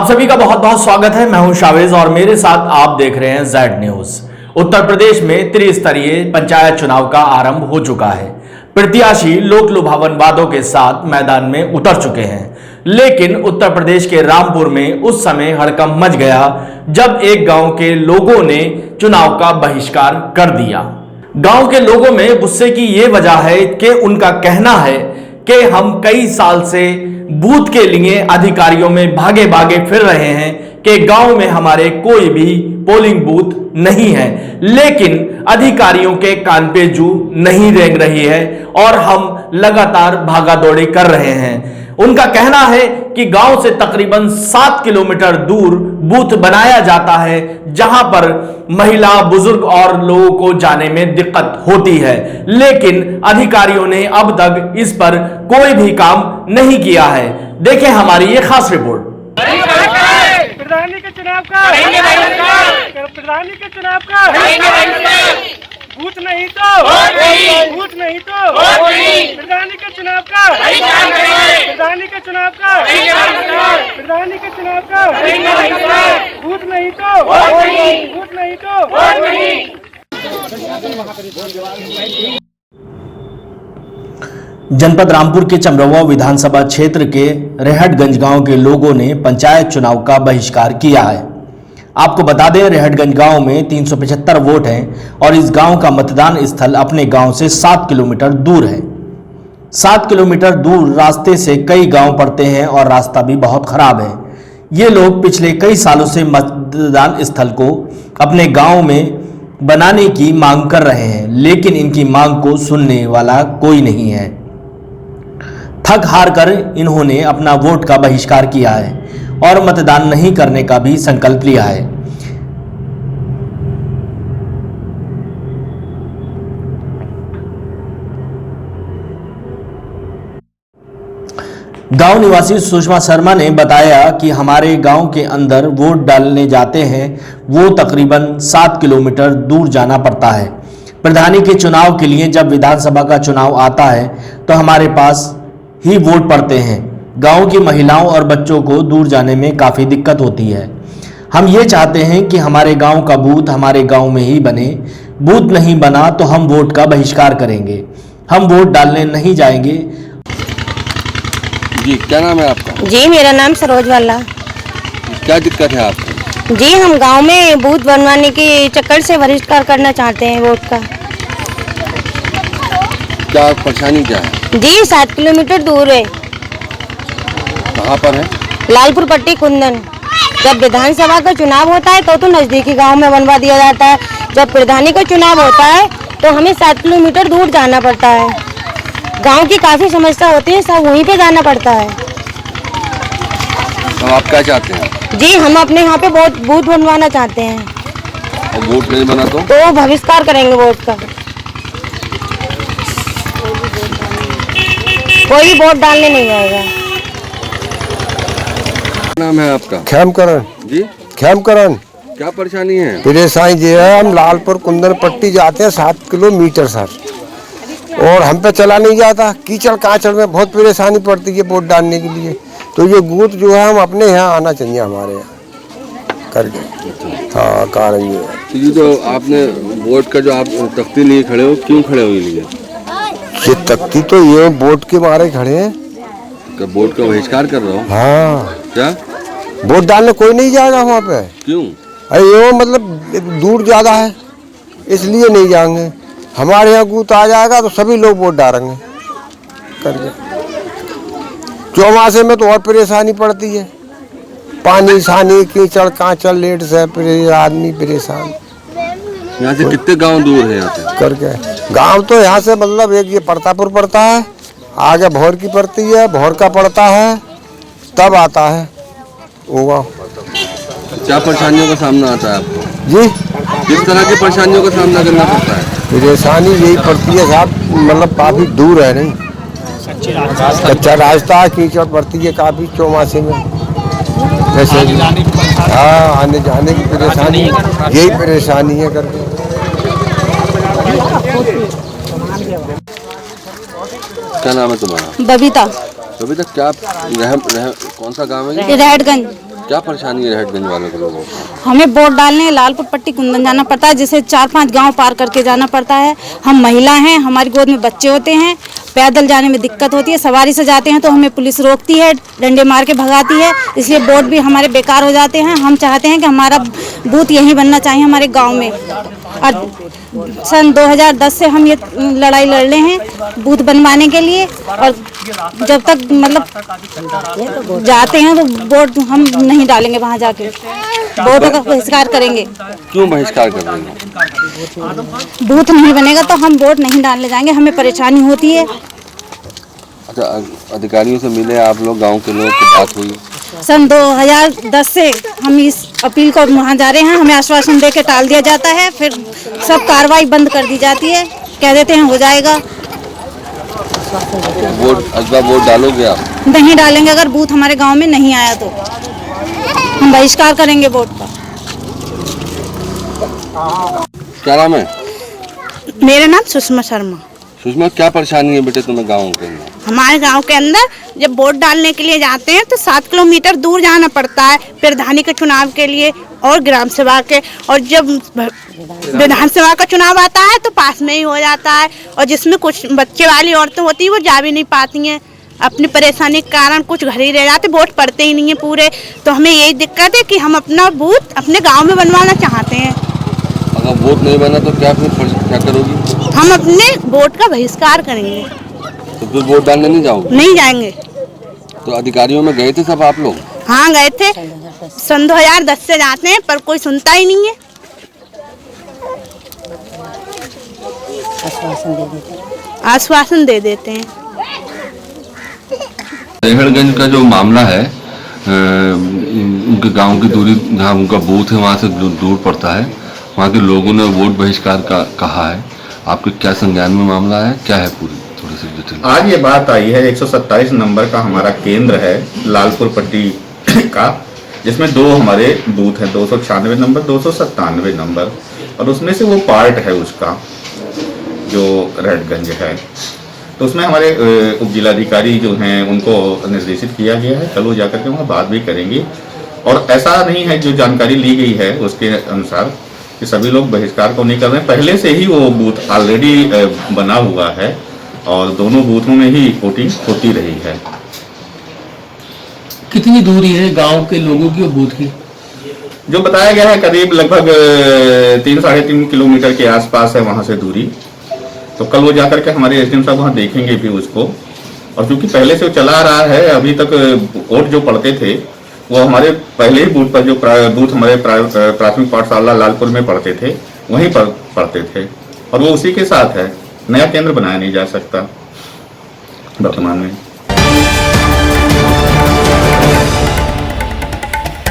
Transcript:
आप सभी का बहुत बहुत स्वागत है। मैं हूं शावेज और मेरे साथ आप देख रहे हैं जेड न्यूज। उत्तर प्रदेश में त्रिस्तरीय पंचायत चुनाव का आरंभ हो चुका है। प्रत्याशी लोक लुभावन वादों के साथ मैदान में उतर चुके हैं, लेकिन उत्तर प्रदेश के रामपुर में उस समय हड़कंप मच गया जब एक गांव के लोगों ने चुनाव का बहिष्कार कर दिया। गांव के लोगों में गुस्से की यह वजह है कि उनका कहना है कि हम कई साल से बूथ के लिए अधिकारियों में भागे भागे फिर रहे हैं कि गांव में हमारे कोई भी पोलिंग बूथ नहीं है, लेकिन अधिकारियों के कान पे जू नहीं रेंग रही है और हम लगातार भागा दौड़ी कर रहे हैं। उनका कहना है कि गांव से तकरीबन 7 किलोमीटर दूर बूथ बनाया जाता है, जहां पर महिला, बुजुर्ग और लोगों को जाने में दिक्कत होती है, लेकिन अधिकारियों ने अब तक इस पर कोई भी काम नहीं किया है। देखें हमारी ये खास रिपोर्ट। प्रधानी के चुनाव का प्रधानी के चुनाव का बूथ नहीं तो बूथ नहीं तो प्रधानी के चुनाव का प्रधानी के चुनाव का प्रधानी के चुनाव का बूथ नहीं तो बूथ नहीं तो। जनपद रामपुर के चमरवा विधानसभा क्षेत्र के रेहटगंज गांव के लोगों ने पंचायत चुनाव का बहिष्कार किया है। आपको बता दें, रेहटगंज गांव में 375 वोट हैं और इस गांव का मतदान स्थल अपने गांव से 7 किलोमीटर दूर है। 7 किलोमीटर दूर रास्ते से कई गांव पड़ते हैं और रास्ता भी बहुत खराब है। ये लोग पिछले कई सालों से मतदान स्थल को अपने गांव में बनाने की मांग कर रहे हैं, लेकिन इनकी मांग को सुनने वाला कोई नहीं है। थक हार कर इन्होंने अपना वोट का बहिष्कार किया है और मतदान नहीं करने का भी संकल्प लिया है। गांव निवासी सुषमा शर्मा ने बताया कि हमारे गांव के अंदर वोट डालने जाते हैं वो तकरीबन 7 किलोमीटर दूर जाना पड़ता है। प्रधानी के चुनाव के लिए जब विधानसभा का चुनाव आता है तो हमारे पास ही वोट पड़ते हैं। गांव की महिलाओं और बच्चों को दूर जाने में काफ़ी दिक्कत होती है। हम ये चाहते हैं कि हमारे गांव का बूथ हमारे गांव में ही बने। बूथ नहीं बना तो हम वोट का बहिष्कार करेंगे। हम वोट डालने नहीं जाएंगे। जी, क्या नाम है आपका? जी, मेरा नाम सरोज वाला। क्या दिक्कत है आपको? जी, हम गांव में बूथ बनवाने के चक्कर से बहिष्कार करना चाहते हैं वोट का। क्या परेशानी क्या है? जी, 7 किलोमीटर दूर है। कहाँ पर है? लालपुर पट्टी कुंदन। जब विधानसभा का चुनाव होता है तो नजदीकी गांव में बनवा दिया जाता है। जब प्रधानी का चुनाव होता है तो हमें 7 किलोमीटर दूर जाना पड़ता है। गांव की काफी समस्या होती है, सब वहीं पे जाना पड़ता है। तो आप क्या चाहते हैं? जी, हम अपने यहाँ पे बूथ बनवाना चाहते हैं। और वोट नहीं बना तो बहिष्कार करेंगे वोट का। कोई वोट डालने नहीं जाएगा। क्या नाम है आपका? खेमकरण जी, खेमकरण। क्या परेशानी है? परेशानी ये है, हम लालपुर कुंदन पट्टी जाते हैं 7 किलोमीटर सर, और हम पे चला नहीं जाता। कीचड़ काचड़ में बहुत परेशानी पड़ती है वोट डालने के लिए। तो ये बूथ जो है हम अपने यहाँ आना चाहिए, हमारे यहाँ करके। हाँ, कारण ये है। तो ये जो आपने वोट का जो आप तख्ती लिए खड़े हो, क्यों खड़े हो ये लिए? ये तख्ती तो ये वोट के मारे खड़े हैं। वोट का बहिष्कार कर रहे हो? हाँ। क्या वोट डालने कोई नहीं जाएगा वहाँ पे? क्यों? अरे ये मतलब दूर ज़्यादा है, इसलिए नहीं जाएंगे। हमारे यहाँ बूथ आ जाएगा तो सभी लोग वोट डालेंगे करके। चौमासे में तो और परेशानी पड़ती है, पानी सानी कीचड़ काचड़ लेट से आदमी परेशान। यहाँ से कितने गांव दूर है यहाँ से? करके गांव तो यहाँ से मतलब एक ये परतापुर पड़ता है, आगे भौर की पड़ती है, भौर का पड़ता है, तब आता है वो गाँव। क्या परेशानियों का सामना आता है आपको? जी, किस तरह की परेशानियों का सामना करना पड़ता है? परेशानी यही पड़ती है साहब, मतलब काफ़ी दूर है, नहीं कच्चा रास्ता है, कीचड़ पड़ती है काफ़ी चौमासे में। वैसे हाँ, आने जाने की परेशानी, यही परेशानी है करके। क्या नाम है तुम्हारा? बबीता। बबीता, क्या कौन सा गांव है? रेहटगंज। क्या परेशानी है रहटगंज वालों के लोगों को? हमें वोट डालने लालपुर पट्टी कुंदन जाना पड़ता है, जिसे 4-5 गांव पार करके जाना पड़ता है। हम महिला हैं, हमारी गोद में बच्चे होते हैं, पैदल जाने में दिक्कत होती है। सवारी से जाते हैं तो हमें पुलिस रोकती है, डंडे मार के भगाती है, इसलिए वोट भी हमारे बेकार हो जाते हैं। हम चाहते हैं कि हमारा बूथ यहीं बनना चाहिए हमारे गाँव में। और सन 2010 से हम ये लड़ाई लड़ रहे हैं बूथ बनवाने के लिए, और जब तक मतलब जाते हैं तो वोट हम नहीं डालेंगे, वहाँ जाके वोटों का बहिष्कार करेंगे। क्यों बहिष्कार कर रहे हैं? बूथ नहीं बनेगा तो हम वोट नहीं डालने जाएंगे, हमें परेशानी होती है। अच्छा, अधिकारियों से मिले आप लोग, गांव के लोग की बात हुई? सन 2010 से हम इस अपील को वहाँ जा रहे हैं, हमें आश्वासन दे के टाल दिया जाता है, फिर सब कार्रवाई बंद कर दी जाती है, कह देते हैं हो जाएगा। वोट डालोगे आप? नहीं डालेंगे, अगर बूथ हमारे गांव में नहीं आया तो हम बहिष्कार करेंगे वोट का। क्या नाम है? मेरा नाम सुषमा शर्मा। सुषमा, क्या परेशानी है बेटे तुम्हें गाँव के अंदर? हमारे गांव के अंदर जब वोट डालने के लिए जाते हैं तो 7 किलोमीटर दूर जाना पड़ता है प्रधानी के चुनाव के लिए और ग्राम सभा के, और जब विधानसभा का चुनाव आता है तो पास में ही हो जाता है, और जिसमें कुछ बच्चे वाली औरतें होती हैं वो जा भी नहीं पाती हैं, अपनी परेशानी के कारण कुछ घर ही रह जाते, वोट पड़ते ही नहीं है पूरे। तो हमें यही दिक्कत है कि हम अपना बूथ अपने गाँव में बनवाना चाहते हैं। अगर वोट नहीं बना तो क्या करोगी? हम अपने वोट का बहिष्कार करेंगे। तो फिर वोट डालने नहीं जाओगे? नहीं जाएंगे। तो अधिकारियों में गए थे सब आप लोग? हाँ गए थे, सन 2010 से जाते हैं पर कोई सुनता ही नहीं है। आश्वासन दे देते हैं। रहटगंज का जो मामला है, उनके गांव की दूरी, जहाँ उनका बूथ है वहाँ से दूर पड़ता है, वहाँ के लोगों ने वोट बहिष्कार का कहा है। आपके क्या संज्ञान में मामला है, क्या है पूरी थोड़ी सी डिटेल? आज ये बात आई है 127 नंबर का हमारा केंद्र है लालपुर पट्टी का, जिसमें 2 हमारे बूथ हैं, 296 नंबर, 297 नंबर, और उसमें से वो पार्ट है उसका जो रहटगंज है। तो उसमें हमारे उप जिलाधिकारी जो हैं उनको निर्देशित किया गया है, कल वो जाकर के वहाँ बात भी करेंगे। और ऐसा नहीं है, जो जानकारी ली गई है उसके अनुसार कि सभी लोग बहिष्कार को नहीं कर रहे हैं, पहले से ही वो बूथ ऑलरेडी बना हुआ है और दोनों बूथों में ही वोटिंग होती रही है। कितनी दूरी है गांव के लोगों की और बूथ की? जो बताया गया है करीब लगभग 3-3.5 किलोमीटर के आसपास है वहाँ से दूरी। तो कल वो जाकर के हमारे एसडीएम साहब वहाँ देखेंगे भी उसको, और क्योंकि पहले से वो चला आ रहा है, अभी तक वोट जो पड़ते थे वो हमारे पहले ही बूथ पर, जो बूथ हमारे प्राथमिक पाठशाला लालपुर में पढ़ते थे वहीं पर पढ़ते थे, और वो उसी के साथ है, नया केंद्र बनाया नहीं जा सकता वर्तमान में।